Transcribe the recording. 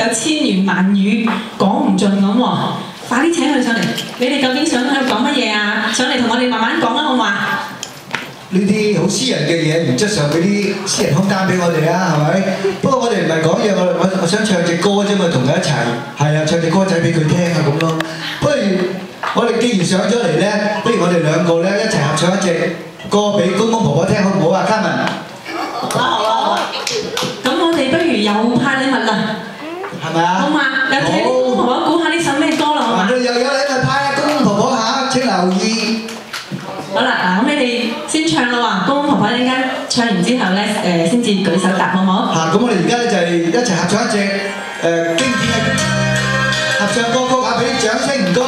有千言萬語講唔盡咁喎。快啲請佢上嚟，你哋究竟想喺度講乜嘢啊？上嚟同我哋慢慢講啦，好唔好啊？呢啲好私人嘅嘢，原則上俾啲私人空間俾我哋啊，係咪？不過我哋唔係講嘢，我想唱隻歌啫嘛，同佢一齊，係啊，唱隻歌仔俾佢聽啊咁咯。不如我哋既然上咗嚟咧，不如我哋兩個咧一齊合唱一隻歌俾公公婆婆聽，好唔好啊？嘉文。好啊好啊好啊！咁我哋不如又派禮物啦，係咪啊？好嘛？有請公公婆婆估下呢首咩歌啦，好嘛？又有禮物派啊，公公婆婆嚇，請留意。好啦，嗱咁你哋先唱啦喎，公公婆婆一陣間唱完之後咧，先至舉手答，好唔好？咁我哋而家咧就係一齊合唱一隻經典嘅合唱歌曲啊！俾啲掌聲唔該。